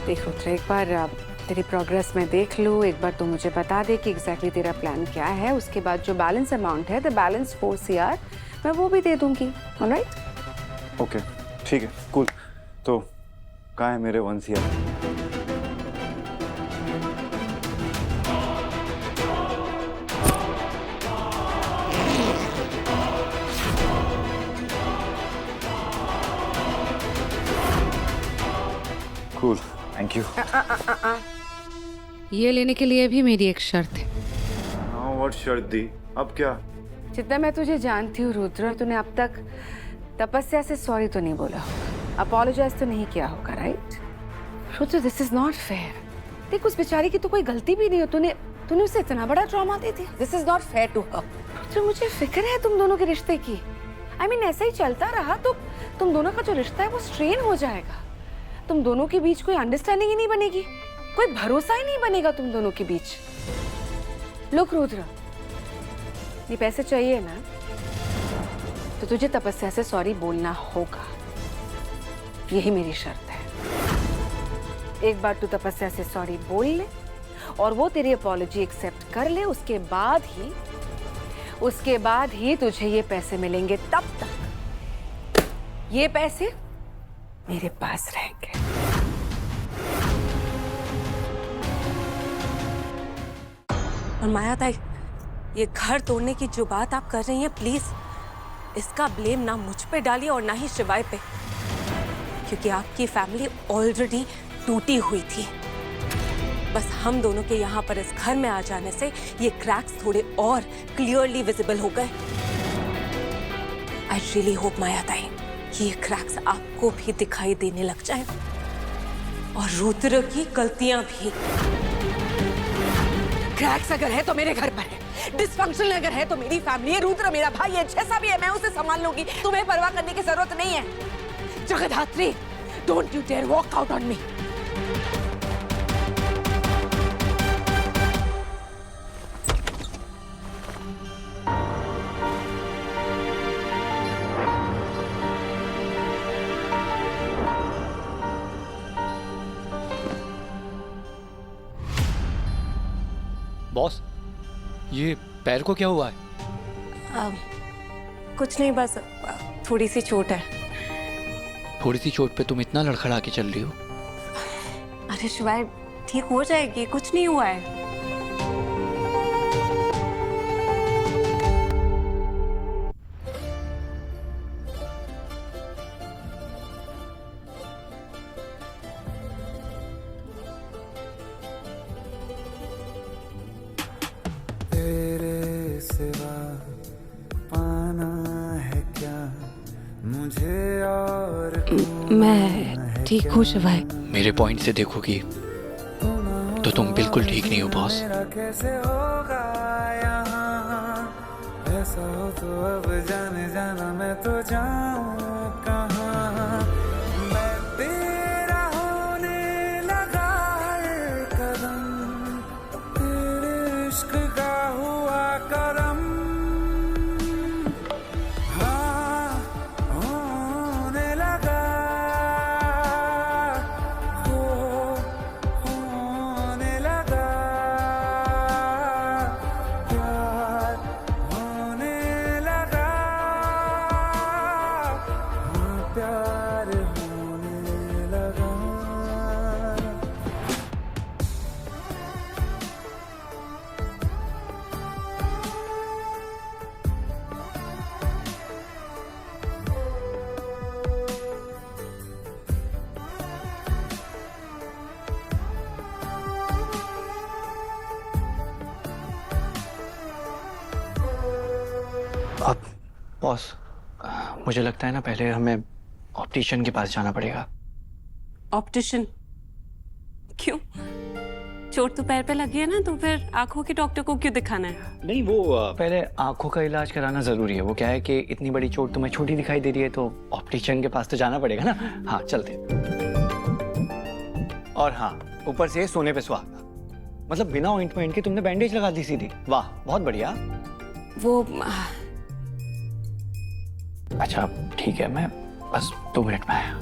देख रुद्र, एक बार तेरी प्रोग्रेस में देख लूँ, एक बार तू मुझे बता दे कि एग्जैक्टली तेरा प्लान क्या है। उसके बाद जो बैलेंस अमाउंट है, द बैलेंस 4 CR, मैं वो भी दे दूंगी। ऑलराइट? ओके, ठीक है, कूल। तो कहाँ है मेरे 1 CR? Cool, thank you. ये लेने के लिए भी मेरी एक शर्त है। हाँ, व्हाट शर्त दी? अब क्या? जितना मैं तुझे जानती हूँ रुद्र, तूने अब तक तपस्या से सॉरी तो नहीं बोला होगा, अपोलोजाइज तो नहीं किया होगा, right? Rudra, this is not fair. देख, उस बेचारी की तो कोई गलती भी नहीं हो, तूने उसे इतना बड़ा ट्रॉमा दे दिया। This is not fair to her. Rudra, मुझे फिक्र है तुम दोनों के रिश्ते की। I mean, ऐसा ही चलता रहा तो तुम दोनों का जो रिश्ता है वो स्ट्रेन हो जाएगा। तुम दोनों के बीच कोई अंडरस्टैंडिंग ही नहीं बनेगी, कोई भरोसा ही नहीं बनेगा तुम दोनों के बीच। लुक रुद्र, ये पैसे चाहिए ना, तो तुझे तपस्या से सॉरी बोलना होगा। यही मेरी शर्त है। एक बार तू तपस्या से सॉरी बोल ले और वो तेरी अपॉलॉजी एक्सेप्ट कर ले, उसके बाद ही तुझे ये पैसे मिलेंगे। तब तक ये पैसे मेरे पास रहेंगे। और माया ताई, ये घर तोड़ने की जो बात आप कर रही हैं, प्लीज इसका ब्लेम ना मुझ पे डालिए और ना ही शिवाय पे, क्योंकि आपकी फैमिली ऑलरेडी टूटी हुई थी। बस हम दोनों के यहाँ पर इस घर में आ जाने से ये क्रैक्स थोड़े और क्लियरली विजिबल हो गए। आई रियली होप माया ताई ये क्रैक्स आपको भी दिखाई देने लग जाए, और रुद्र की गलतियां भी। क्रैक्स अगर है तो मेरे घर पर है, डिसफंक्शनल अगर है तो मेरी फैमिली है। रुद्र मेरा भाई है, जैसा भी है मैं उसे संभाल लूंगी, तुम्हें परवाह करने की जरूरत नहीं है। Jagadhatri, don't you dare walk out on me. Boss, ये पैर को क्या हुआ है? कुछ नहीं, बस थोड़ी सी चोट है। थोड़ी सी चोट पे तुम इतना लड़खड़ा के चल रही हो? अरे शिवाय, ठीक हो जाएगी, कुछ नहीं हुआ है। तेरे सिवा पाना है क्या मुझे, और मैं ठीक हूँ शिवाय। मेरे पॉइंट से देखोगी तो तुम बिल्कुल ठीक नहीं हो बॉस। कैसे होगा यहाँ, ऐसा हो तो अब जाने जाना, मैं तो जाऊँ कहाँ। मैं तेरा होने लगा हर कदम, तेरे इश्क का हुआ करम। हाँ, होने लगा, होने लगा, प्यार होने लगा, हाँ, प्यार होने लगा। अब बॉस, मुझे लगता है ना पहले हमें ऑप्टिशियन के पास जाना पड़ेगा। ऑप्टिशियन? क्यों? चोट तो पैर पे लगी है ना, तो फिर आंखों के डॉक्टर को क्यों दिखाना है? नहीं, वो पहले आंखों का इलाज कराना जरूरी है। वो क्या है कि इतनी बड़ी चोट तुम्हें छोटी दिखाई दे रही है, तो ऑप्टिशियन के पास तो जाना पड़ेगा ना। हाँ, चलते। और हाँ, ऊपर से सोने पे सुहागा, मतलब बिना ऑइंटमेंट के तुमने बैंडेज लगा दी सीधी। वाह, बहुत बढ़िया। वो अच्छा ठीक है, मैं बस 2 मिनट में आया।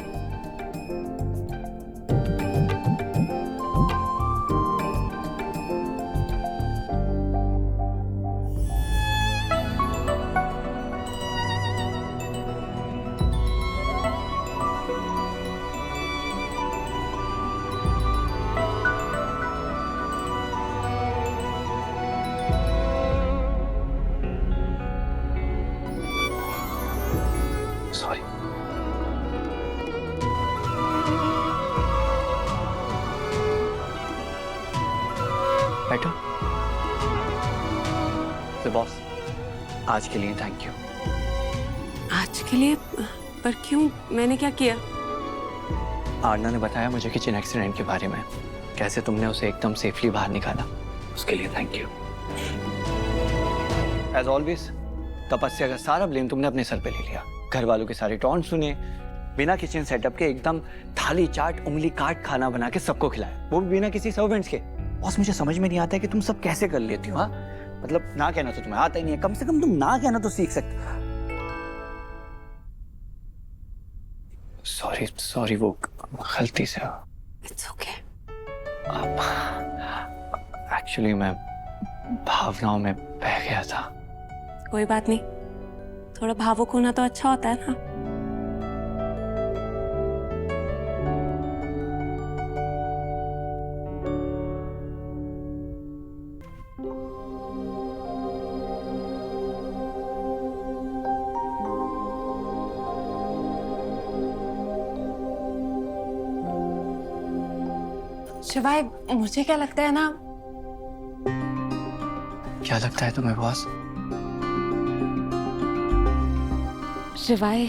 बॉस, आज के लिए थैंक यू। आज के लिए? पर क्यों? मैंने क्या किया? आरना ने बताया मुझे किचन एक्सीडेंट के बारे में, कैसे तुमने उसे एकदम सेफली बाहर निकाला, उसके लिए थैंक यू। एज ऑलवेज तपस्या का सारा ब्लेम तुमने अपने सर पे ले लिया। घर वालों के सारे टॉन्ट सुने, बिना किचन सेटअप के एकदम थाली चाट उंगली काट खाना बना के सबको खिलाया, वो भी बिना किसी सर्वेंट्स के। बॉस मुझे समझ में नहीं आता है कि तुम सब कैसे कर लेती हो। हाँ मतलब ना कहना तो तुम्हें आता ही नहीं है, कम से कम तुम ना कहना तो सीख सकते। सॉरी सॉरी, वो गलती से। It's okay. एक्चुअली मैं भावनाओं में बह गया था। कोई बात नहीं, थोड़ा भावुक होना तो अच्छा होता है ना। शिवाय, मुझे क्या लगता है ना। क्या लगता है तुम्हें बॉस? शिवाय,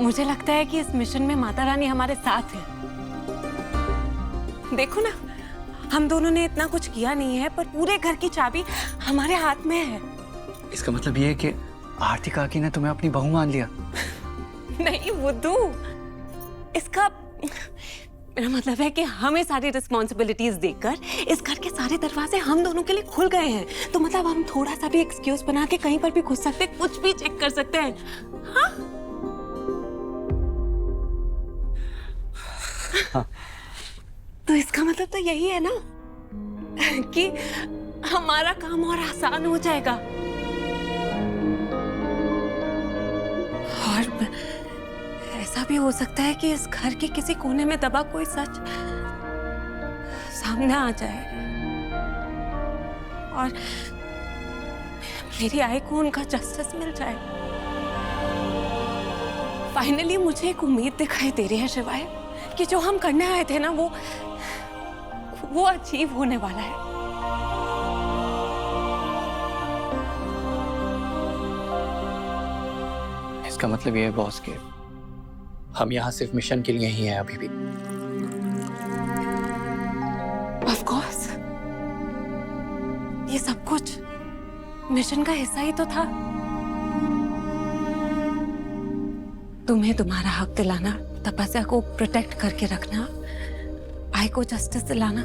मुझे लगता है कि इस मिशन में माता रानी हमारे साथ है। देखो ना, हम दोनों ने इतना कुछ किया नहीं है, पर पूरे घर की चाबी हमारे हाथ में है। इसका मतलब ये है कि आरती काकी ने तुम्हें अपनी बहू मान लिया? नहीं बुद्धू, इसका मेरा मतलब है कि हमें सारी रिस्पॉन्सिबिलिटीज देकर इस घर के सारे दरवाजे हम दोनों के लिए खुल गए हैं। तो मतलब हम थोड़ा सा भी एक्सक्यूज बना के कहीं पर भी घुस सकते, कुछ भी चेक कर सकते हैं। हाँ? हाँ। तो इसका मतलब तो यही है ना कि हमारा काम और आसान हो जाएगा। और ऐसा भी हो सकता है कि इस घर के किसी कोने में दबा कोई सच सामने आ जाए और मेरी आई को उनका जस्टिस मिल जाए। फाइनली मुझे एक उम्मीद दिखाई दे रही है शिवाय, कि जो हम करने आए थे ना वो अचीव होने वाला है। इसका मतलब ये है बॉस के हम यहाँ सिर्फ मिशन के लिए ही हैं अभी भी। Of course, ये सब कुछ मिशन का हिस्सा ही तो था। तुम्हें तुम्हारा हक दिलाना, तपस्या को प्रोटेक्ट करके रखना, आई को जस्टिस दिलाना,